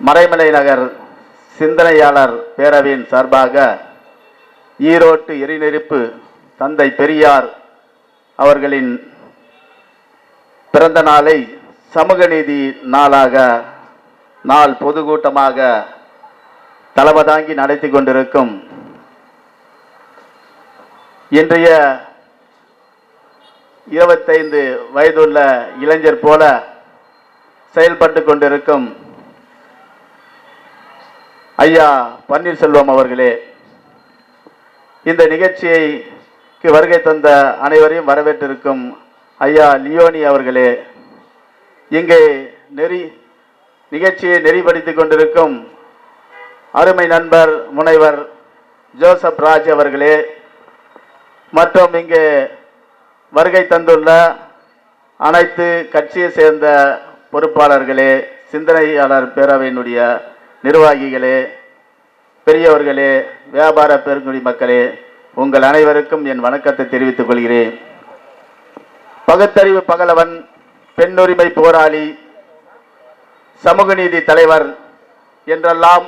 மறைமலை நகர் சிந்தனையாளர் பேரவையின் சார்பாக ஈரோட்டு எரிநெருப்பு தந்தை பெரியார் அவர்களின் பிறந்த நாளை சமூக நீதி நாள் பொதுக்கூட்டமாக தலைமை நடத்தி கொண்டிருக்கும் இன்றைய 25 வயதுள்ள இளைஞர் போல செயல்பட்டு கொண்டிருக்கும் ஐயா பன்னீர்செல்வம் அவர்களே, இந்த நிகழ்ச்சிக்கு வருகை தந்த அனைவரையும் வரவேற்றிருக்கும் ஐயா லியோனி அவர்களே, இங்கே நிகழ்ச்சியை நெறிப்படுத்திக் கொண்டிருக்கும் அருமை நண்பர் முனைவர் ஜோசப் ராஜ் அவர்களே, மற்றும் இங்கே வருகை தந்துள்ள அனைத்து கட்சியை சேர்ந்த பொறுப்பாளர்களே, சிந்தனையாளர் பேரவையினுடைய நிர்வாகிகளே, பெரியவர்களே, வியாபார பெருங்குடி மக்களே, உங்கள் அனைவருக்கும் என் வணக்கத்தை தெரிவித்துக் கொள்கிறேன். பகுத்தறிவு பகலவன், பெண்ணுரிமை போராளி, சமூக நீதி தலைவர் என்றெல்லாம்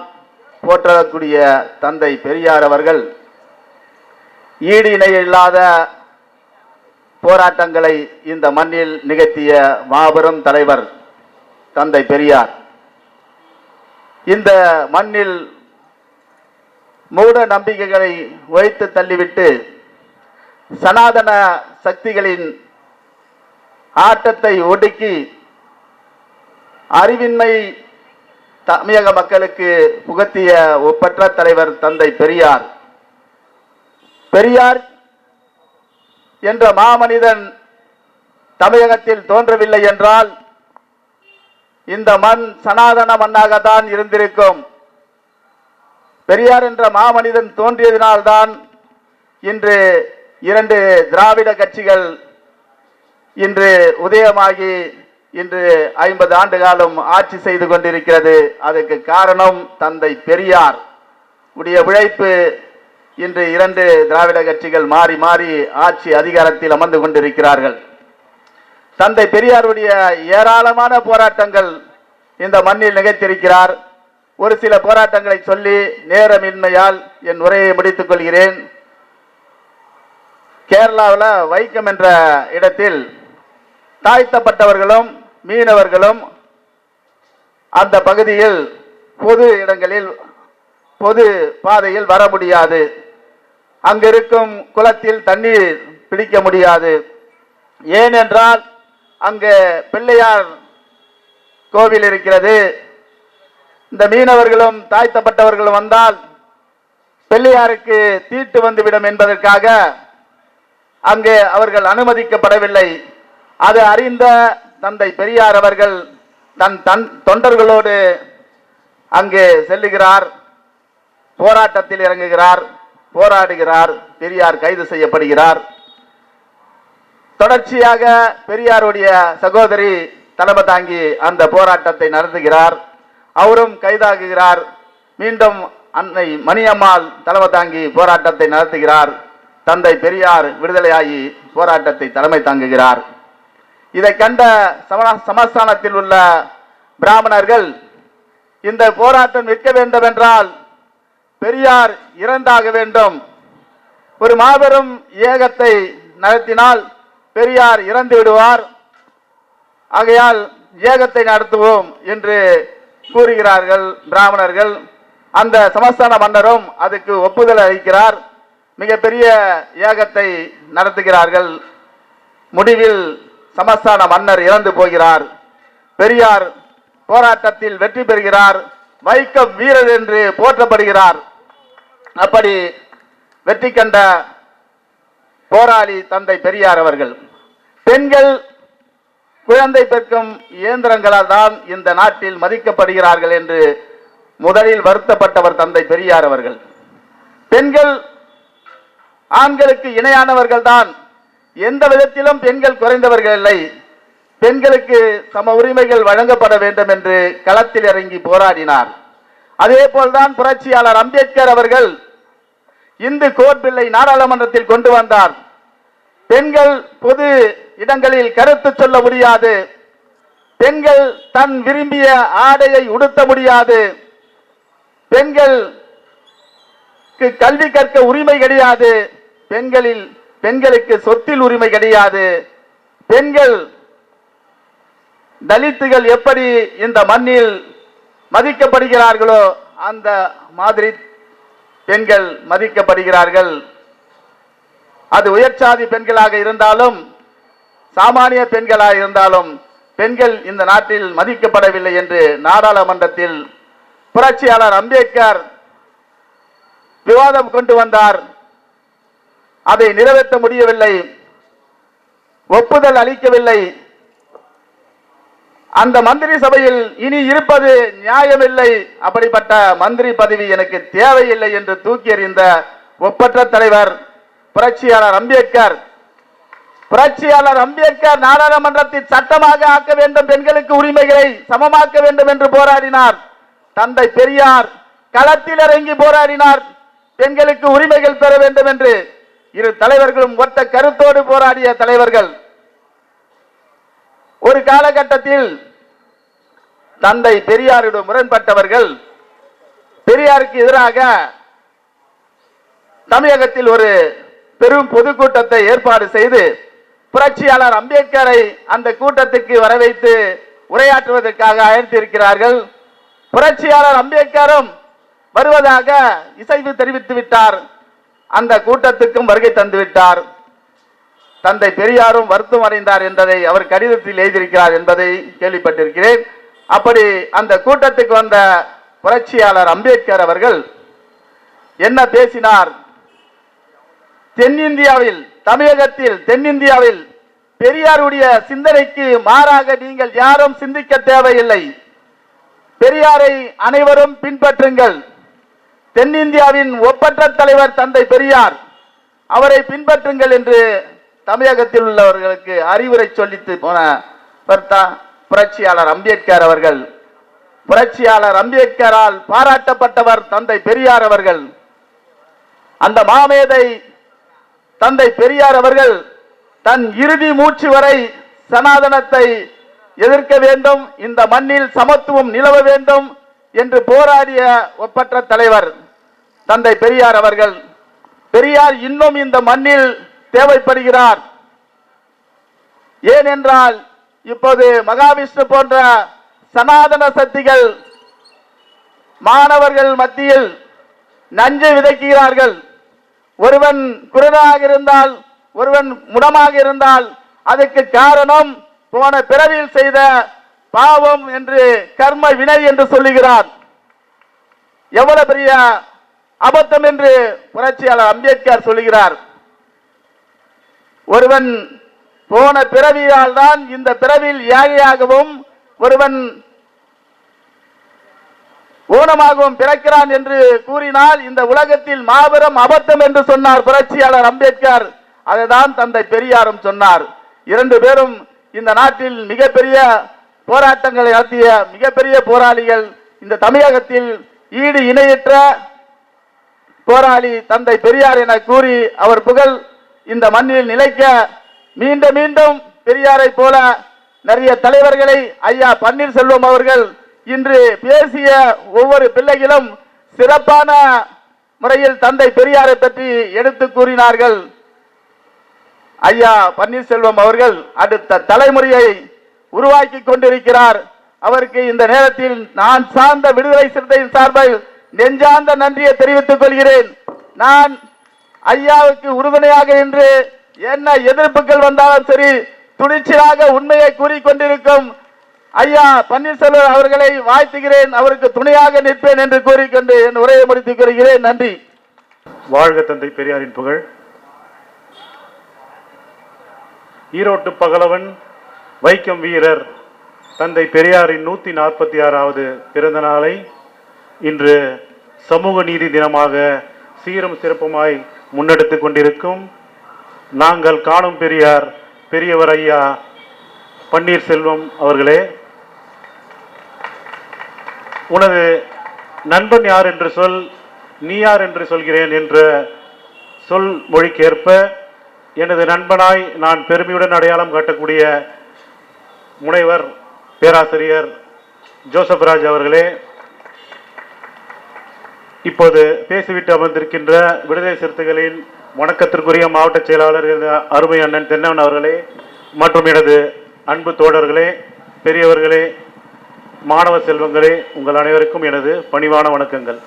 போற்றக்கூடிய தந்தை பெரியார் அவர்கள் ஈடு இணை இல்லாத போராட்டங்களை இந்த மண்ணில் நிகழ்த்திய மாபெரும் தலைவர் தந்தை பெரியார். இந்த மண்ணில் மூட நம்பிக்கைகளை வைத்து தள்ளிவிட்டு சனாதன சக்திகளின் ஆட்டத்தை ஒடுக்கி அறிவின்மை தமிழக மக்களுக்கு புகட்டிய ஒப்பற்ற தலைவர் தந்தை பெரியார். பெரியார் என்ற மாமனிதன் தமிழகத்தில் தோன்றவில்லை என்றால் இந்த மண் சனாதன மண்ணாகத்தான் இருந்திருக்கும். பெரியார் என்ற மாமனிதன் தோன்றியதினால்தான் இன்று 2 திராவிட கட்சிகள் இன்று உதயமாகி இன்று 50 ஆண்டு காலம் ஆட்சி செய்து கொண்டிருக்கிறது. அதற்கு காரணம் தந்தை பெரியார் உடைய உழைப்பு. இன்று 2 திராவிட கட்சிகள் மாறி மாறி ஆட்சி அதிகாரத்தில் அமர்ந்து கொண்டிருக்கிறார்கள். தந்தை பெரியாருடைய ஏராளமான போராட்டங்கள் இந்த மண்ணில் நிகழ்த்தியிருக்கிறார். ஒரு சில போராட்டங்களை சொல்லி நேரமின்மையால் என் உரையை முடித்துக் கொள்கிறேன். கேரளாவில் வைக்கம் என்ற இடத்தில் தாழ்த்தப்பட்டவர்களும் மீனவர்களும் அந்த பகுதியில் பொது இடங்களில் பொது பாதையில் வர முடியாது. அங்கிருக்கும் குளத்தில் தண்ணீர் பிடிக்க முடியாது. ஏனென்றால் அங்கு பிள்ளையார் கோவில் இருக்கிறது. இந்த மீனவர்களும் தாழ்த்தப்பட்டவர்களும் வந்தால் பிள்ளையாருக்கு தீட்டு வந்துவிடும் என்பதற்காக அங்கே அவர்கள் அனுமதிக்கப்படவில்லை. அது அறிந்த தந்தை பெரியார் அவர்கள் தன் தொண்டர்களோடு அங்கே செல்லுகிறார், போராட்டத்தில் இறங்குகிறார், போராடுகிறார். பெரியார் கைது செய்யப்படுகிறார். தொடர்ச்சியாக பெரியாருடைய சகோதரி தலைமை தாங்கி அந்த போராட்டத்தை நடத்துகிறார். அவரும் கைதாகுகிறார். மீண்டும் அன்னை மணியம்மாள் தலைமை தாங்கி போராட்டத்தை நடத்துகிறார். தந்தை பெரியார் விடுதலையாகி போராட்டத்தை தலைமை தாங்குகிறார். இதை கண்ட சமஸ்தானத்தில் உள்ள பிராமணர்கள் இந்த போராட்டம் நிற்க வேண்டும் என்றால் பெரியார் இறந்தாக வேண்டும், ஒரு மாபெரும் ஏகத்தை நடத்தினால் பெரியார் இறந்து விடுவார், ஆகையால் ஏகத்தை நடத்துவோம் என்று கூறுகிறார்கள் பிராமணர்கள். அந்த சமஸ்தான மன்னரும் அதுக்கு ஒப்புதல் அளிக்கிறார். மிகப்பெரிய ஏகத்தை நடத்துகிறார்கள். முடிவில் சமஸ்தான மன்னர் இறந்து போகிறார். பெரியார் போராட்டத்தில் வெற்றி பெறுகிறார். வைக்கம் வீரர் என்று போற்றப்படுகிறார். அப்படி வெற்றி கண்ட போராளி தந்தை பெரியார் அவர்கள். பெண்கள் குழந்தை பெற்கும் இயந்திரங்களால் தான் இந்த நாட்டில் மதிக்கப்படுகிறார்கள் என்று முதலில் வருத்தப்பட்டவர் தந்தை பெரியார் அவர்கள். பெண்கள் ஆண்களுக்கு இணையானவர்கள் தான், எந்த விதத்திலும் பெண்கள் குறைந்தவர்கள் இல்லை, பெண்களுக்கு சம உரிமைகள் வழங்கப்பட வேண்டும் என்று களத்தில் இறங்கி போராடினார். அதே போல்தான் புரட்சியாளர் அம்பேத்கர் அவர்கள் இந்து கோட் பில்லை நாடாளுமன்றத்தில் கொண்டு வந்தார். பெண்கள் பொது இடங்களில் கருத்து சொல்ல முடியாது, பெண்கள் தன் விரும்பிய ஆடையை உடுத்த முடியாது. பெண்களுக்கு கல்வி கற்க உரிமை கிடையாது. பெண்களுக்கு சொத்தில் உரிமை கிடையாது. பெண்கள் தலித்துகள் எப்படி இந்த மண்ணில் மதிக்கப்படுகிறார்களோ அந்த மாதிரி பெண்கள் மதிக்கப்படுகிறார்கள். அது உயர்சாதி பெண்களாக இருந்தாலும் சாமானிய பெண்களாக இருந்தாலும் பெண்கள் இந்த நாட்டில் மதிக்கப்படவில்லை என்று நாடாளுமன்றத்தில் புரட்சியாளர் அம்பேத்கர் விவாதம் கொண்டு வந்தார். அதை நிறைவேற்ற முடியவில்லை, ஒப்புதல் அளிக்கவில்லை. அந்த மந்திரி சபையில் இனி இருப்பது நியாயமில்லை, அப்படிப்பட்ட மந்திரி பதவி எனக்கு தேவையில்லை என்று தூக்கி எறிந்த ஒப்பற்ற தலைவர் புரட்சியாளர் அம்பேத்கர். புரட்சியாளர் அம்பேத்கர் நாடாளுமன்றத்தில் சட்டமாக ஆக்க வேண்டும், பெண்களுக்கு உரிமைகளை சமமாக்க வேண்டும் என்று போராடினார். தந்தை பெரியார் களத்தில் இறங்கி போராடினார், பெண்களுக்கு உரிமைகள் பெற வேண்டும் என்று. இரு தலைவர்களும் ஒத்த கருத்தோடு போராடிய தலைவர்கள். ஒரு காலகட்டத்தில் தந்தை பெரியாரிடம் முரண்பட்டவர்கள் பெரியாருக்கு எதிராக தமிழகத்தில் ஒரு பெரும் பொதுக்கூட்டத்தை ஏற்பாடு செய்து புரட்சியாளர் அம்பேத்கரை அந்த கூட்டத்துக்கு வரவைத்து உரையாற்றுவதற்காக அழைத்திருக்கிறார்கள். புரட்சியாளர் அம்பேத்கரும் வருவதாக இசைவு தெரிவித்து விட்டார். அந்த கூட்டத்துக்கும் வருகை தந்துவிட்டார். தந்தை பெரியாரும் வருத்தம் அடைந்தார் என்பதை அவர் கடிதத்தில் எழுதியிருக்கிறார் என்பதை கேள்விப்பட்டிருக்கிறேன். அப்படி அந்த கூட்டத்துக்கு வந்த புரட்சியாளர் அம்பேத்கர் அவர்கள் என்ன பேசினார்? தென்னிந்தியாவில், தமிழகத்தில், தென்னிந்தியாவில் பெரியாருடைய சிந்தனைக்கு மாறாக நீங்கள் யாரும் சிந்திக்க தேவையில்லை. பெரியாரை அனைவரும் பின்பற்றுங்கள். தென்னிந்தியாவின் ஒப்பற்ற தலைவர் தந்தை பெரியார், அவரை பின்பற்றுங்கள் என்று தமிழகத்தில் உள்ளவர்களுக்கு அறிவுரை சொல்லித்து போன புரட்சியாளர் அம்பேத்கர் அவர்கள். புரட்சியாளர் அம்பேத்கரால் பாராட்டப்பட்டவர் தந்தை பெரியார் அவர்கள். அந்த மாமேதை தந்தை பெரியார் அவர்கள் தன் இறுதி மூச்சு வரை சனாதனத்தை எதிர்க்க வேண்டும், இந்த மண்ணில் சமத்துவம் நிலவ வேண்டும் என்று போராடிய ஒப்பற்ற தலைவர் தந்தை பெரியார் அவர்கள். பெரியார் இன்னும் இந்த மண்ணில் தேவைப்படுகிறார். ஏனென்றால் இப்போது மகாவிஷ்ணு போன்ற சனாதன சக்திகள் மாணவர்கள் மத்தியில் நஞ்சை விதைக்கிறார்கள். ஒருவன் குருடனாக இருந்தால், ஒருவன் முடமாக இருந்தால் அதுக்கு காரணம் போன பிறவியில் செய்த பாவம் என்று, கர்ம வினை என்று சொல்லுகிறார். எவ்வளவு பெரிய அபத்தம் என்று புரட்சியாளர் அம்பேத்கர் சொல்லுகிறார். ஒருவன் போன பிறவியால் தான் இந்த பிறவியில் ஏழையாகவும் ஒருவன் ஊனமாகவும் பிறக்கிறான் என்று கூறினால் இந்த உலகத்தில் மாபெரும் அபத்தம் என்று சொன்னார் புரட்சியாளர் அம்பேத்கர். அதைதான் தந்தை பெரியாரும் சொன்னார். இரண்டு பேரும் இந்த நாட்டில் மிகப்பெரிய போராட்டங்களை நடத்திய மிகப்பெரிய போராளிகள். இந்த தமிழகத்தில் ஈடு இணையற்ற போராளி தந்தை பெரியார் என கூறி அவர் புகழ் இந்த மண்ணில் நிலைக்க மீண்டும் மீண்டும் பெரியாரை போல நிறைய தலைவர்களை ஐயா பன்னீர்செல்வம் அவர்கள் இன்று பேசிய ஒவ்வொரு பிள்ளைகளும் சிறப்பான முறையில் தந்தை பெரியாரை பற்றி எடுத்து கூறினார்கள். ஐயா பன்னீர்செல்வம் அவர்கள் அடுத்த தலைமுறையை உருவாக்கி கொண்டிருக்கிறார். அவருக்கு இந்த நேரத்தில் நான் சார்ந்த விடுதலை சிறுத்தையின் சார்பில் நெஞ்சார்ந்த நன்றியை தெரிவித்துக் கொள்கிறேன். நான் ஐயாவுக்கு உறுதுணையாக இன்று என்ன எதிர்ப்புகள் வந்தாலும் சரி துணிச்சலாக உண்மையை கூறிக்கொண்டிருக்கும் ஐயா பன்னீர்செல்வம் அவர்களை வாழ்த்துகிறேன். அவருக்கு துணையாக நிற்பேன் என்று கூறிக்கொண்டு என் உரையை முடித்துக் கொள்கிறேன். நன்றி. வாழ்க தந்தை பெரியாரின் புகழ். ஈரோட்டு பகலவன், வைக்கம் வீரர் தந்தை பெரியாரின் 146வது பிறந்த நாளை இன்று சமூக நீதி தினமாக சீரும் சிறப்புமாய் முன்னெடுத்துக் கொண்டிருக்கும் நாங்கள் காணும் பெரியார் பெரியவர் ஐயா பன்னீர்செல்வம் அவர்களே, உனது நண்பன் யார் என்று சொல், நீ யார் என்று சொல்கிறேன் என்ற சொல் மொழிக்கேற்ப எனது நண்பனாய் நான் பெருமையுடன் அடையாளம் காட்டக்கூடிய முனைவர் பேராசிரியர் ஜோசப் ராஜ் அவர்களே, இப்போது பேசிவிட்டு அமர்ந்திருக்கின்ற விடுதலை சிறுத்தைகளின் வணக்கத்திற்குரிய மாவட்ட செயலாளர் அருமை அண்ணன் தென்னவன் அவர்களே மற்றும் எனது அன்பு தோழர்களே, பெரியவர்களே, மாணவ செல்வங்களே, உங்கள் அனைவருக்கும் எனது பணிவான வணக்கங்கள்.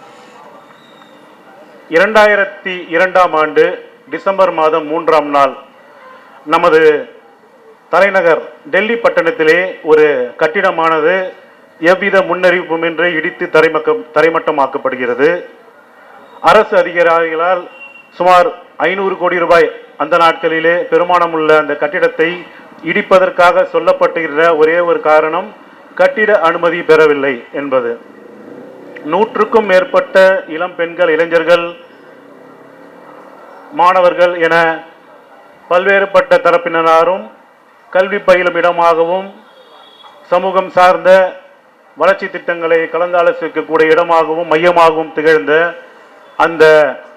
2002ஆம் ஆண்டு டிசம்பர் மாதம் 3ஆம் நாள் நமது தலைநகர் டெல்லி பட்டணத்திலே ஒரு கட்டிடமானது எவ்வித முன்னறிவிப்புமின்றி இடித்து தரைமட்டமாக்கப்படுகிறது. அரசு அதிகாரிகளால் சுமார் 500 கோடி ரூபாய் அந்த நாட்களிலே பெருமானம் உள்ள அந்த கட்டிடத்தை இடிப்பதற்காக சொல்லப்பட்டிருக்கிற ஒரே ஒரு காரணம் கட்டிட அனுமதி பெறவில்லை என்பது. 100க்கும் மேற்பட்ட இளம் பெண்கள், இளைஞர்கள், மாணவர்கள் என பல்வேறுபட்ட தரப்பினராரும் கல்வி பயிலும் இடமாகவும் சமூகம் சார்ந்த வளர்ச்சி திட்டங்களை கலந்தாலோசிக்கக்கூடிய இடமாகவும் மையமாகவும் திகழ்ந்த அந்த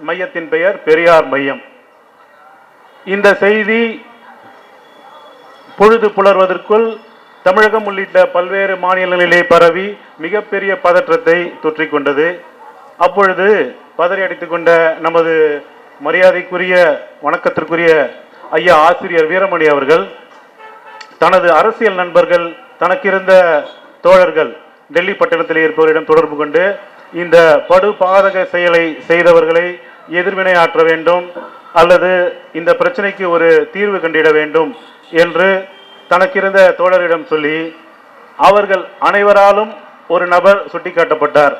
மையத்தின் பெயர் பெரியார் மையம். இந்த செய்தி பொழுது புலர்வதற்குள் தமிழகம் உள்ளிட்ட பல்வேறு மாநிலங்களிலே பரவி மிகப்பெரிய பதற்றத்தை தொற்றிக்கொண்டது. அப்பொழுது பதறி அடித்துக் கொண்ட நமது மரியாதைக்குரிய வணக்கத்திற்குரிய ஐயா ஆசிரியர் வீரமணி அவர்கள் தனது அரசியல் நண்பர்கள், தனக்கிருந்த தோழர்கள் டெல்லி பட்டணத்தில் இருப்பவரிடம் தொடர்பு கொண்டு இந்த படுபாதக செயலை செய்தவர்களை எதிர்வினை ஆற்ற வேண்டும் அல்லது இந்த பிரச்சனைக்கு ஒரு தீர்வு கண்டிட வேண்டும் என்று தனக்கிருந்த தோழரிடம் சொல்லி அவர்கள் அனைவராலும் ஒரு நபர் சுட்டிக்காட்டப்பட்டார்.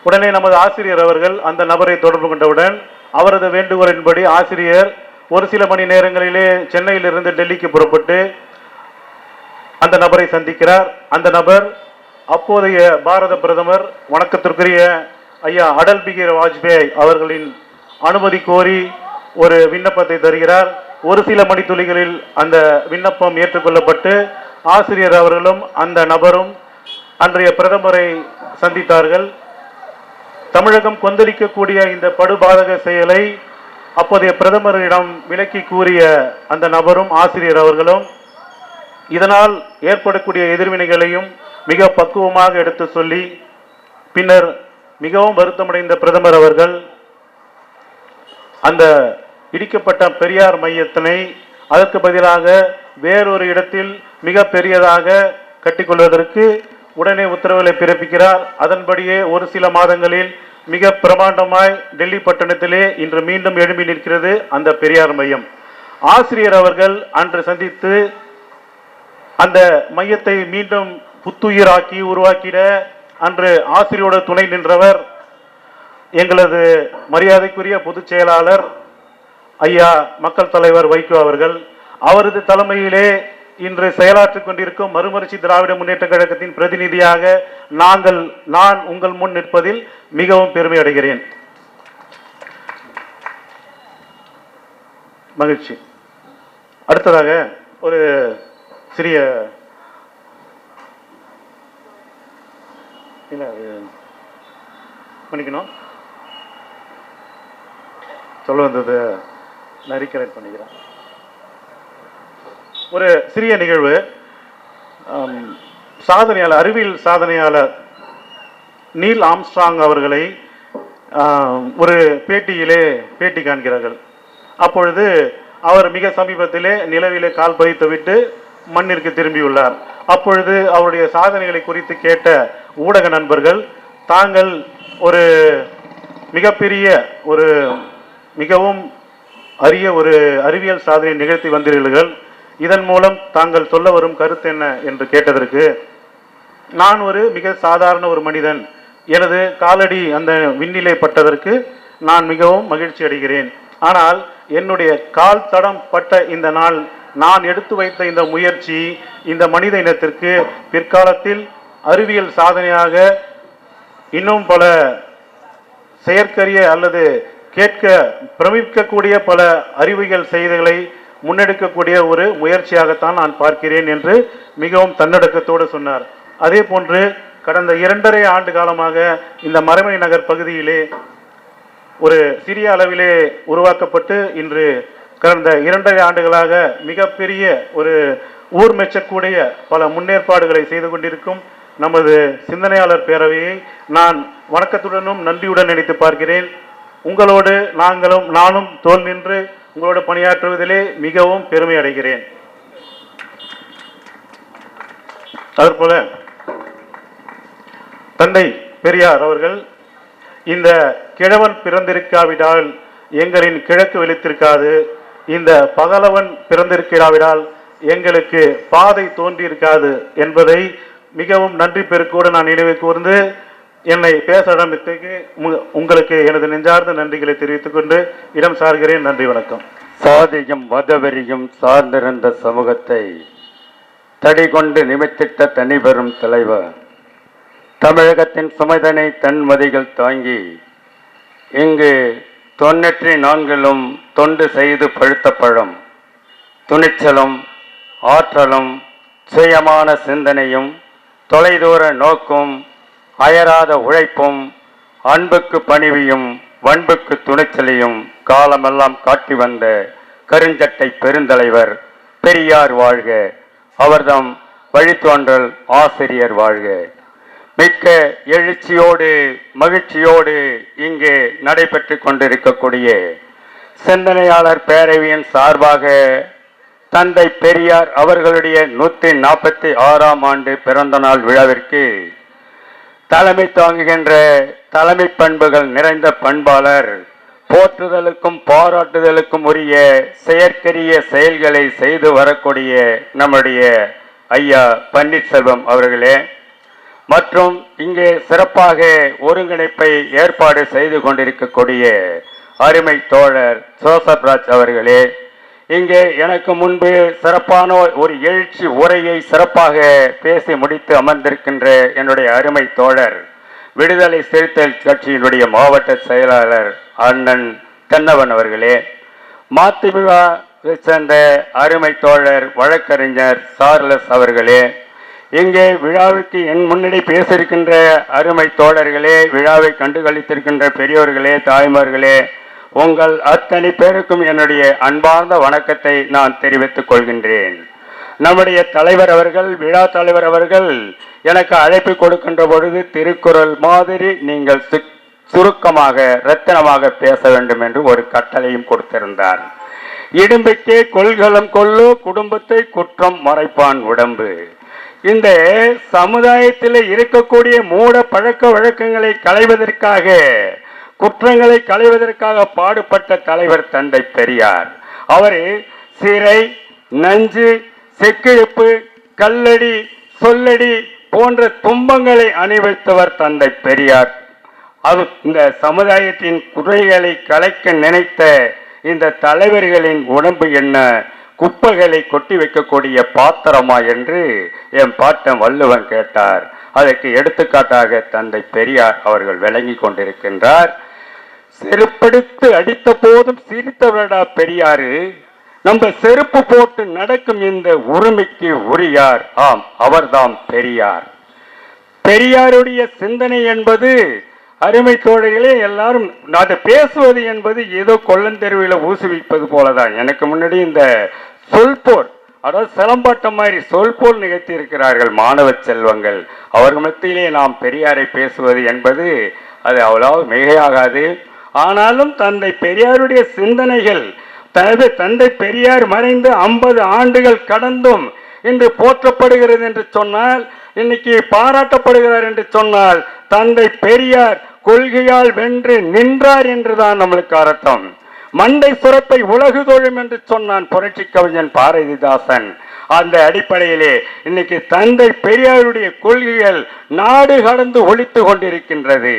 உடனே நமது ஆசிரியர் அவர்கள் அந்த நபரை தொடர்பு கொண்டவுடன் அவரது வேண்டுகோளின்படி ஆசிரியர் ஒரு சில மணி நேரங்களிலே சென்னையிலிருந்து டெல்லிக்கு புறப்பட்டு அந்த நபரை சந்திக்கிறார். அந்த நபர் அப்போதைய பாரத பிரதமர் வணக்கத்திற்குரிய ஐயா அடல் பிகாரி வாஜ்பேயி அவர்களின் அனுமதி கோரி ஒரு விண்ணப்பத்தை தருகிறார். ஒரு சில மணித்துளிகளில் அந்த விண்ணப்பம் ஏற்றுக்கொள்ளப்பட்டு ஆசிரியர் அவர்களும் அந்த நபரும் அன்றைய பிரதமரை சந்தித்தார்கள். தமிழகம் கொந்தளிக்கக்கூடிய இந்த படுபாதக செயலை அப்போதைய பிரதமரிடம் விளக்கி கூறிய அந்த நபரும் ஆசிரியர் அவர்களும் இதனால் ஏற்படக்கூடிய எதிர்வினைகளையும் மிக பக்குவமாக எடுத்து சொல்லி பின்னர் மிகவும் வருத்தமடைந்த பிரதமர் அவர்கள் அந்த இடிக்கப்பட்ட பெரியார் மையத்தினை அதற்கு பதிலாக வேறொரு இடத்தில் மிக பெரியதாக கட்டிக்கொள்வதற்கு உடனே உத்தரவுகளை பிறப்பிக்கிறார். அதன்படியே ஒரு சில மாதங்களில் மிக பிரமாண்டமாய் டெல்லி பட்டணத்திலே இன்று மீண்டும் எழும்பி நிற்கிறது அந்த பெரியார் மையம். ஆசிரியர் அவர்கள் அன்று சந்தித்து அந்த மையத்தை மீண்டும் புத்துயிராக்கி உருவாக்கிட அன்று ஆசிரியரோட துணை நின்றவர் எங்களது மரியாதைக்குரிய பொதுச் செயலாளர் ஐயா மக்கள் தலைவர் வைகோ அவர்கள். அவரது தலைமையிலே இன்று செயலாற்றிக் கொண்டிருக்கும் மறுமலர்ச்சி திராவிட முன்னேற்ற கழகத்தின் பிரதிநிதியாக நான் உங்கள் முன் நிற்பதில் மிகவும் பெருமை அடைகிறேன். மகிழ்ச்சி. அடுத்ததாக ஒரு சிறிய பண்ணிக்கணும் சொல்ல வந்தது நான் ரீகலெக்ட் பண்ணிக்கிறேன். ஒரு சிறிய நிகழ்வு. சாதனையாளர், அறிவியல் சாதனையாளர் நீல் ஆம்ஸ்ட்ராங் அவர்களை ஒரு பேட்டியிலே பேட்டி காண்கிறார்கள். அப்பொழுது அவர் மிக சமீபத்திலே நிலவிலே கால் பதித்து விட்டு மண்ணிற்கு திரும்பியுள்ளார். அப்பொழுது அவருடைய சாதனைகளை குறித்து கேட்ட ஊடக நண்பர்கள், தாங்கள் ஒரு மிகப்பெரிய ஒரு மிகவும் அரிய ஒரு அறிவியல் சாதனை நிகழ்த்தி வந்தீர்கள், இதன் மூலம் தாங்கள் சொல்ல வரும் கருத்து என்ன என்று கேட்டதற்கு, நான் ஒரு மிக சாதாரண ஒரு மனிதன், எனது காலடி அந்த விண்ணிலே பட்டதற்கு நான் மிகவும் மகிழ்ச்சி அடைகிறேன். ஆனால் என்னுடைய கால் தடம் பட்ட இந்த நாள், நான் எடுத்து வைத்த இந்த முயற்சி இந்த மனித இனத்திற்கு பிற்காலத்தில் அறிவியல் சாதனையாக இன்னும் பல செயற்கரிய அல்லது கேட்க பிரமிக்கக்கூடிய பல அறிவியல் செய்திகளை முன்னெடுக்கக்கூடிய ஒரு முயற்சியாகத்தான் நான் பார்க்கிறேன் என்று மிகவும் தன்னடக்கத்தோடு சொன்னார். அதே போன்று கடந்த 2.5 ஆண்டு காலமாக இந்த மறைமலை நகர் பகுதியிலே ஒரு சிறிய அளவிலே உருவாக்கப்பட்டு இன்று கடந்த 2.5 ஆண்டுகளாக மிகப்பெரிய ஒரு ஊர் மெச்சக்கூடிய பல முன்னேற்பாடுகளை செய்து கொண்டிருக்கும் நமது சிந்தனையாளர் பேரவையை நான் வணக்கத்துடனும் நன்றியுடன் நினைத்து பார்க்கிறேன். உங்களோடு நானும் தோள் நின்று உங்களோடு பணியாற்றுவதிலே மிகவும் பெருமை அடைகிறேன். அதேபோல தந்தை பெரியார் அவர்கள் இந்த கிழவன் பிறந்திருக்காவிடால் எங்களின் கிழக்கு வெளித்திருக்காது, இந்த பகலவன் பிறந்திருக்காவிடால் எங்களுக்கு பாதை தோன்றியிருக்காது என்பதை மிகவும் நன்றி பெருக்கோடு நான் நினைவு கூர்ந்து என்னை பேச ஆரம்பித்ததுக்கு உங்களுக்கு எனது நெஞ்சார்ந்த நன்றிகளை தெரிவித்துக் கொண்டு இடம் சார்கிறேன். நன்றி, வணக்கம். சாதியும் மதவெறியும் சார்ந்திருந்த சமூகத்தை தடிகொண்டு நிமித்திட்ட தனிபெரும் தலைவர், தமிழகத்தின் சுமைதனை தன்மதிகள் தாங்கி இங்கு 94லும் தொண்டு செய்து பழுத்த பழம், துணிச்சலும் ஆற்றலும் சுயமான சிந்தனையும் தொலைதூர நோக்கும் அயராத உழைப்பும் அன்புக்கு பணிவியும் வன்புக்கு துணிச்சலையும் காலமெல்லாம் காட்டி வந்த கருஞ்சட்டை பெருந்தலைவர் பெரியார் வாழ்க, அவர்தம் வழித்தோன்றல் ஆசிரியர் வாழ்க. மிக்க எழுச்சியோடு மகிழ்ச்சியோடு இங்கே நடைபெற்று கொண்டிருக்கக்கூடிய சிந்தனையாளர் பேரவையின் சார்பாக தந்தை பெரியார் அவர்களுடைய 146ஆம் ஆண்டு பிறந்த நாள் விழாவிற்கு தலைமை தாங்குகின்ற தலைமை பண்புகள் நிறைந்த பண்பாளர், போற்றுதலுக்கும் பாராட்டுதலுக்கும் உரிய செயற்கரிய செயல்களை செய்து வரக்கூடிய நம்முடைய ஐயா பன்னீர்செல்வம் அவர்களே, மற்றும் இங்கே சிறப்பாக ஒருங்கிணைப்பை ஏற்பாடு செய்து கொண்டிருக்கக்கூடிய அருமை தோழர் ஜோசப் ராஜ் அவர்களே, இங்கே எனக்கு முன்பு சிறப்பான ஒரு எழுச்சி உரையை சிறப்பாக பேசி முடித்து அமர்ந்திருக்கின்ற என்னுடைய அருமை தோழர் விடுதலை சிறுத்தைகள் கட்சியினுடைய மாவட்ட செயலாளர் அண்ணன் தென்னவன் அவர்களே, மதிமுகவை சேர்ந்த அருமை தோழர் வழக்கறிஞர் சார்லஸ் அவர்களே, இங்கே விழாவுக்கு என் முன்னாடி பேசியிருக்கின்ற அருமை தோழர்களே, விழாவை கண்டுகளித்திருக்கின்ற பெரியோர்களே, தாய்மார்களே, உங்கள் அத்தனை பேருக்கும் என்னுடைய அன்பார்ந்த வணக்கத்தை நான் தெரிவித்துக் கொள்கின்றேன். நம்முடைய தலைவர் அவர்கள், விழா தலைவர் அவர்கள் எனக்கு அழைப்பு கொடுக்கின்ற பொழுது திருக்குறள் மாதிரி நீங்கள் சுருக்கமாக ரத்தினமாக பேச வேண்டும் என்று ஒரு கட்டளையும் கொடுத்திருந்தார். இடும்பைக்கே கொள்கலம் கொள்ளு, குடும்பத்தை குற்றம் மறைப்பான் உடம்பு. இந்த சமுதாயத்தில் இருக்கக்கூடிய மூட பழக்க வழக்கங்களை களைவதற்காக, குற்றங்களை களைவதற்காக பாடுபட்ட தலைவர் தந்தை பெரியார். அவர் சிறை, நஞ்சு, செக்கிழப்பு, கல்லடி, சொல்லடி போன்ற துன்பங்களை அனுபவித்தவர் தந்தை பெரியார். அது இந்த சமுதாயத்தின் குறைகளை கலைக்க நினைத்த இந்த தலைவர்களின் உடம்பு என்ன, குப்பைகளை கொட்டி வைக்கக்கூடிய பாத்திரமா என்று என் பாட்டன் வள்ளுவன் கேட்டார். அதற்கு எடுத்துக்காட்டாக தந்தை பெரியார் அவர்கள் விளங்கி கொண்டிருக்கின்றார். செருப்படுத்து அடித்த போதும் சிரித்தவரடா பெரியாரு, நம்ம செருப்பு போட்டு நடக்கும் இந்த உரிமைக்கு உரியார், ஆம் அவர்தாம் பெரியார். பெரியாருடைய சிந்தனை என்பது அருமை தோழர்களே, எல்லாரும் அதை பேசுவது என்பது ஏதோ கொள்ளந்தெருவில் ஊசுவிப்பது போலதான். எனக்கு முன்னாடி இந்த சொல்போர், அதாவது சிலம்பாட்டம் மாதிரி சொல்போல் நிகழ்த்தி இருக்கிறார்கள் மாணவ செல்வங்கள். அவர்கள் மத்தியிலே நாம் பெரியாரை பேசுவது என்பது அது அவ்வளவு மிகையாகாது. ஆனாலும் தந்தை பெரியாருடைய சிந்தனைகள், தந்தை பெரியார் மறைந்து 50 ஆண்டுகள் கடந்தும் இன்று போற்றப்படுகிறது என்று சொன்னால், இன்னைக்கு பாராட்டப்படுகிறார் என்று சொன்னால், தந்தை பெரியார் கொள்கையால் வென்று நின்றார் என்றுதான் நம்மளுக்கு அர்த்தம். மண்டை சுரப்பை உலகு தொழும் என்று சொன்னான் புரட்சி கவிஞன் பாரதிதாசன். அந்த அடிப்படையிலே இன்னைக்கு தந்தை பெரியாருடைய கொள்கைகள் நாடு கடந்து ஒழித்து கொண்டிருக்கின்றது.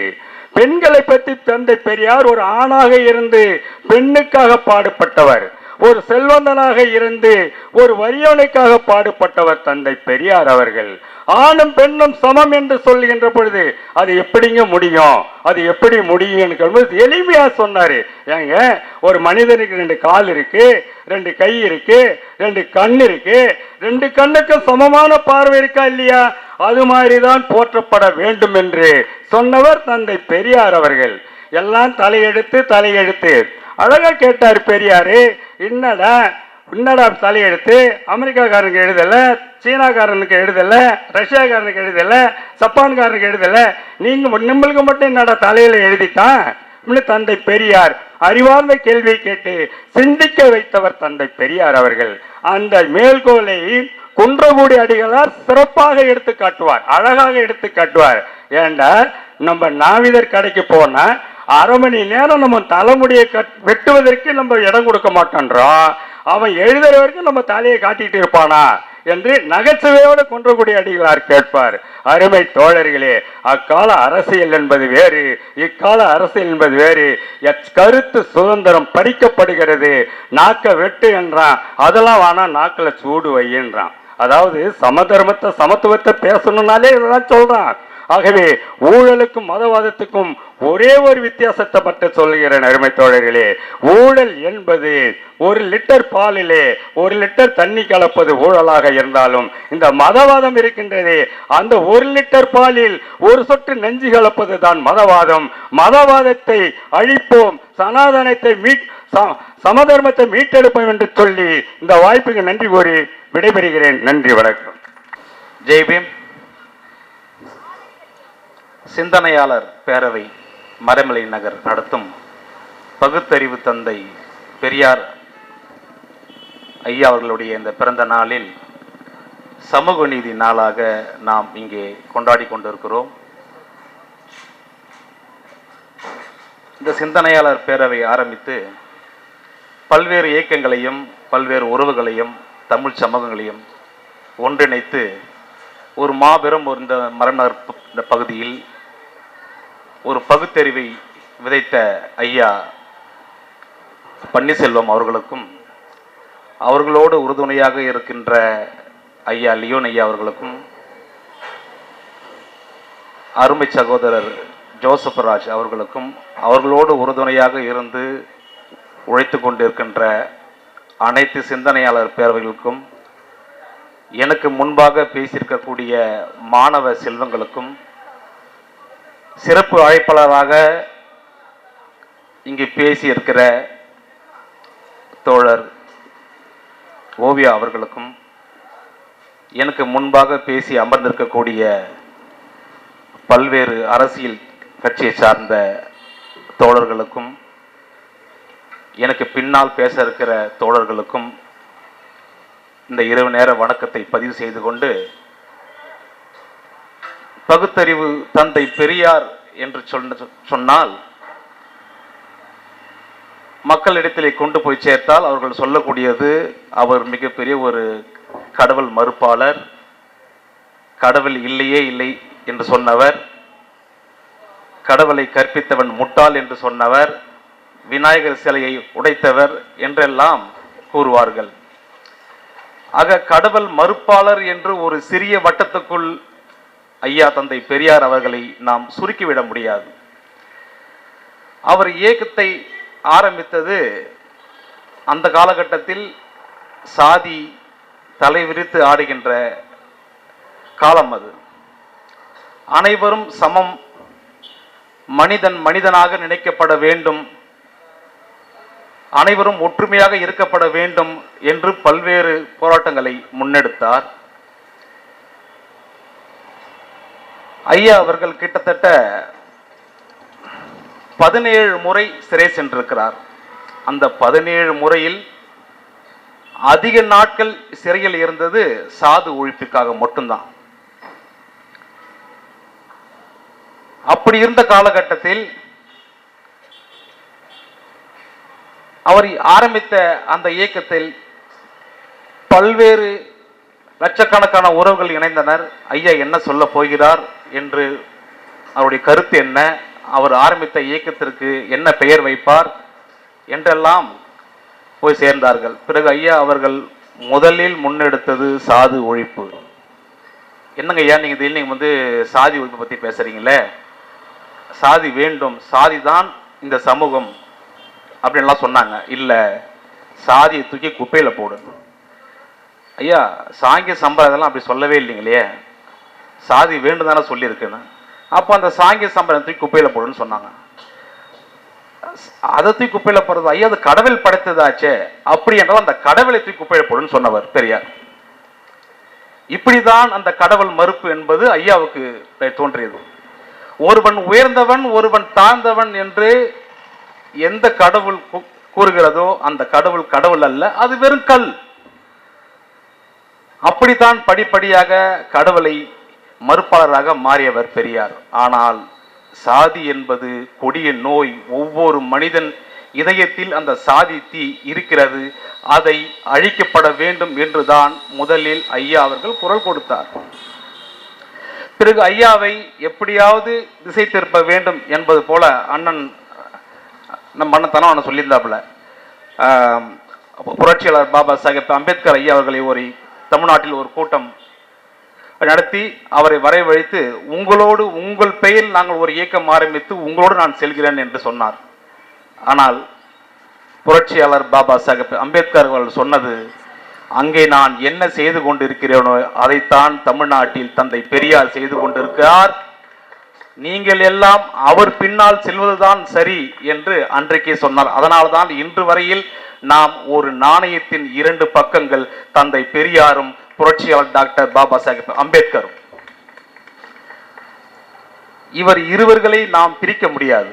பெண்களை பற்றி தந்தை பெரியார் ஒரு ஆணாக இருந்து பெண்ணுக்காக பாடுபட்டவர், ஒரு செல்வந்தனாக இருந்து ஒரு வறியவனுக்காக பாடுபட்டவர் தந்தை பெரியார் அவர்கள். ஆணும் பெண்ணும் சமம் என்று சொல்லுகின்ற பொழுது அது எப்படிங்க முடியும், அது எப்படி முடியும் எளிமையா சொன்னாரு. ஏங்க, ஒரு மனிதனுக்கு 2 கால் இருக்கு, 2 கை இருக்கு, 2 கண் இருக்கு, 2 கண்ணுக்கு சமமான பார்வை இருக்கா இல்லையா? அது மாதிரிதான் போற்றப்பட வேண்டும் என்று சொன்னவர் தந்தை பெரியார் அவர்கள். எல்லாம் தலையெடுத்து அழகா கேட்டார் பெரியாரு, என்னடா என்னடா தலையெழுத்து அமெரிக்காக்காரனுக்கு எழுதலை, சீனாக்காரனுக்கு எழுதலை, ரஷ்யாக்காரனுக்கு எழுதலை, ஜப்பான்காரனுக்கு எழுதலை, நீங்கள் நம்மளுக்கு மட்டும் என்னடா தலையில் எழுதித்தான். தந்தை பெரியார் அறிவார்ந்த கேள்வியை கேட்டு சிந்திக்க வைத்தவர் தந்தை பெரியார் அவர்கள். அந்த மேல்கோளை குன்றக்குடி அடிகளார் சிறப்பாக எடுத்து காட்டுவார், அழகாக எடுத்து காட்டுவார். ஏண்டா நம்ம நாவிதர் கடைக்கு போனா அரை மணி நேரம் நம்ம தலைமுடியை வெட்டுவதற்கு நம்ம இடம் கொடுக்க மாட்டோன்றோம், அவன் எழுதுற வரைக்கும் நம்ம தலையை காட்டிட்டு இருப்பானா என்று நகைச்சுவையோடு குன்றக்குடி அடிகளார் கேட்பார். அருமை தோழர்களே, அக்கால அரசியல் என்பது வேறு, இக்கால அரசியல் என்பது வேறு. கருத்து சுதந்திரம் பறிக்கப்படுகிறது. நாக்க வெட்டு என்றான், அதெல்லாம் வேணா நாக்கில் சூடு வையின்றான். அதாவது சமதர்மத்தை சமத்துவத்தை பேசணும்னாலே இதெல்லாம் சொல்றான். ஆகவே ஊழலுக்கும் மதவாதத்துக்கும் ஒரே ஒரு வித்தியாசத்தை பற்றி சொல்கிறேன் அருமை தோழர்களே. ஊழல் என்பது 1 லிட்டர் பாலிலே 1 லிட்டர் தண்ணி கலப்பது ஊழலாக இருந்தாலும், இந்த மதவாதம் இருக்கின்றதே அந்த 1 லிட்டர் பாலில் 1 சொட்டு நெஞ்சு கலப்பது தான் மதவாதம். மதவாதத்தை அழிப்போம், சனாதனத்தை சமதர்மத்தை மீட்டெடுப்போம் என்று சொல்லி இந்த வாய்ப்புக்கு நன்றி கூறி விடைபெறுகிறேன். நன்றி, வணக்கம். ஜெய்பீம். சிந்தனையாளர் பேரவை மறைமலை நகர் நடத்தும் பகுத்தறிவு தந்தை பெரியார் ஐயா அவர்களுடைய இந்த பிறந்த நாளில் சமூக நீதி நாளாக நாம் இங்கே கொண்டாடி கொண்டிருக்கிறோம். இந்த சிந்தனையாளர் பேரவை ஆரம்பித்து பல்வேறு இயக்கங்களையும் பல்வேறு உறவுகளையும் தமிழ் சமூகங்களையும் ஒன்றிணைத்து ஒரு மாபெரும் இந்த மறைநகர் இந்த பகுதியில் ஒரு பகுத்தறிவை விதைத்த ஐயா பன்னீர்செல்வம் அவர்களுக்கும், அவர்களோடு உறுதுணையாக இருக்கின்ற ஐயா லியோன் ஐயா அவர்களுக்கும், அருமை சகோதரர் ஜோசப் ராஜ் அவர்களுக்கும், அவர்களோடு உறுதுணையாக இருந்து உழைத்து கொண்டிருக்கின்ற அனைத்து சிந்தனையாளர் பேரவைகளுக்கும், எனக்கு முன்பாக பேசியிருக்கக்கூடிய மாணவ செல்வங்களுக்கும், சிறப்பு அழைப்பாளராக இங்கு பேசியிருக்கிற தோழர் ஓவியா அவர்களுக்கும், எனக்கு முன்பாக பேசி அமர்ந்திருக்கக்கூடிய பல்வேறு அரசியல் கட்சியை சார்ந்த தோழர்களுக்கும், எனக்கு பின்னால் பேச இருக்கிற தோழர்களுக்கும் இந்த இரவு நேர வணக்கத்தை பதிவு செய்து கொண்டு, பகுத்தறிவு தந்தை பெரியார் என்று சொன்னால் மக்களிடத்திலே கொண்டு போய் சேர்த்தால் அவர்கள் சொல்லக்கூடியது அவர் மிகப்பெரிய ஒரு கடவுள் மறுப்பாளர், கடவுள் இல்லையே இல்லை என்று சொன்னவர், கடவுளை கற்பித்தவன் முட்டாள் என்று சொன்னவர், விநாயகர் சிலையை உடைத்தவர் என்றெல்லாம் கூறுவார்கள். ஆக கடவுள் மறுப்பாளர் என்று ஒரு சிறிய வட்டத்துக்குள் ஐயா தந்தை பெரியார் அவர்களை நாம் சுருக்கிவிட முடியாது. அவர் இயக்கத்தை ஆரம்பித்தது அந்த காலகட்டத்தில் சாதி தலைவிரித்து ஆடுகின்ற காலம் அது. அனைவரும் சமம், மனிதன் மனிதனாக நினைக்கப்பட வேண்டும், அனைவரும் ஒற்றுமையாக இருக்கப்பட வேண்டும் என்று பல்வேறு போராட்டங்களை முன்னெடுத்தார். ஐயா அவர்கள் கிட்டத்தட்ட 17 முறை சிறை சென்றிருக்கிறார். அந்த 17 முறையில் அதிக நாட்கள் சிறையில் இருந்தது சாது ஒழிப்புக்காக மட்டும்தான். அப்படி இருந்த காலகட்டத்தில் அவர் ஆரம்பித்த அந்த இயக்கத்தில் பல்வேறு லட்சக்கணக்கான உறவுகள் இணைந்தனர். ஐயா என்ன சொல்ல போகிறார் என்று, அவருடைய கருத்து என்ன, அவர் ஆரம்பித்த இயக்கத்திற்கு என்ன பெயர் வைப்பார் என்றெல்லாம் போய் சேர்ந்தார்கள். பிறகு ஐயா அவர்கள் முதலில் முன்னெடுத்தது சாதி ஒழிப்பு. என்னங்க ஐயா நீங்க நீங்க சாதி ஒழிப்பு பத்தி பேசுறீங்களே, சாதி வேண்டும், சாதி தான் இந்த சமூகம் அப்படின்லாம் சொன்னாங்க. இல்லை, சாதியை தூக்கி குப்பையில் போடு. ஐயா சாங்கிய சம்பிரதாயம்லாம் அப்படி சொல்லவே இல்லைங்களே, சாதி வேண்டும் தானே சொல்லியிருக்குன்னு. அப்போ அந்த சாங்கிய சம்பிரதாயம் தூக்கி குப்பையில் போடுன்னு சொன்னாங்க. அதை தூக்கி குப்பையில போடுறது ஐயா அது கடவுள் படைத்ததாச்சே, அப்படி என்றால் அந்த கடவுளை தூக்கி குப்பையில போடுன்னு சொன்னவர் பெரியார். இப்படிதான் அந்த கடவுள் மறுப்பு என்பது ஐயாவுக்கு தோன்றியது. ஒருவன் உயர்ந்தவன் ஒருவன் தாழ்ந்தவன் என்று எந்த கடவுள் கூறுகிறதோ அந்த கடவுள் கடவுள் அல்ல, அது வெறும் கல். அப்படித்தான் படிப்படியாக கடவுளை மறுப்பாளராக மாறியவர் பெரியார். ஆனால் சாதி என்பது கொடிய நோய். ஒவ்வொரு மனிதன் இதயத்தில் அந்த சாதி தீ இருக்கிறது, அதை அழிக்கப்பட வேண்டும் என்றுதான் முதலில் ஐயா அவர்கள் குரல் கொடுத்தார். பிறகு ஐயாவை எப்படியாவது திசை திருப்ப வேண்டும் என்பது போல அண்ணன் நம்ம அண்ணன் சொல்லியிருந்தாப்புல, புரட்சியாளர் பாபா சாஹேப் அம்பேத்கர் ஐயா அவர்களை தமிழ்நாட்டில் ஒரு கூட்டம் நடத்தி அவரை வரவழைத்து உங்களோடு உங்கள் பெயரில் நாங்கள் ஒரு இயக்கம் ஆரம்பித்து உங்களோடு நான் செல்கிறேன் என்று சொன்னார். ஆனால் புரட்சியாளர் பாபா சாஹேப் அம்பேத்கர் அவர்கள் சொன்னது, அங்கே நான் என்ன செய்து கொண்டிருக்கிறேனோ அதைத்தான் தமிழ்நாட்டில் தந்தை பெரியார் செய்து கொண்டிருக்கிறார், நீங்கள் எல்லாம் அவர் பின்னால் செல்வதுதான் சரி என்று அன்றைக்கே சொன்னார். அதனால்தான் இன்று வரையில் நாம் ஒரு நாணயத்தின் இரண்டு பக்கங்கள், தந்தை பெரியாரும் புரட்சியாளர் டாக்டர் பாபா சாஹேப் அம்பேத்கரும். இவர் இருவர்களை நாம் பிரிக்க முடியாது.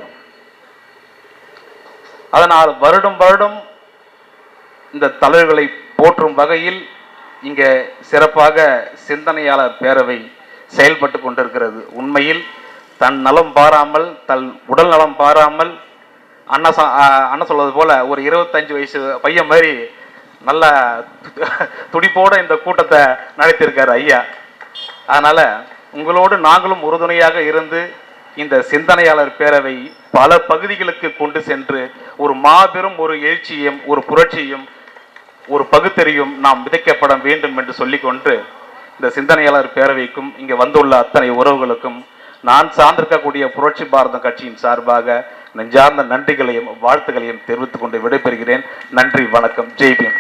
அதனால் வருடம் வருடம் இந்த தலைவர்களை போற்றும் வகையில் இங்க சிறப்பாக சிந்தனையாளர் பேரவை செயல்பட்டு கொண்டிருக்கிறது. உண்மையில் தன் நலம் பாராமல், தன் உடல் நலம் பாராமல், அண்ணா சொல்வது போல ஒரு 25 வயசு பையன் மாதிரி நல்ல துடிப்போட இந்த கூட்டத்தை நடத்தியிருக்காரு ஐயா. அதனால உங்களோடு நாங்களும் உறுதுணையாக இருந்து இந்த சிந்தனையாளர் பேரவை பல பகுதிகளுக்கு கொண்டு சென்று ஒரு மாபெரும் ஒரு எழுச்சியும் ஒரு புரட்சியும் ஒரு பகுத்தறியும் நாம் விதைக்கப்பட வேண்டும் என்று சொல்லிக்கொண்டு இந்த சிந்தனையாளர் பேரவைக்கும் இங்கே வந்துள்ள அத்தனை உறவுகளுக்கும் நான் சார்ந்திருக்கக்கூடிய புரட்சி பாரதம் கட்சியின் சார்பாக நெஞ்சார்ந்த நன்றிகளையும் வாழ்த்துக்களையும் தெரிவித்துக் கொண்டு விடைபெறுகிறேன். நன்றி, வணக்கம், ஜெய் பீம்.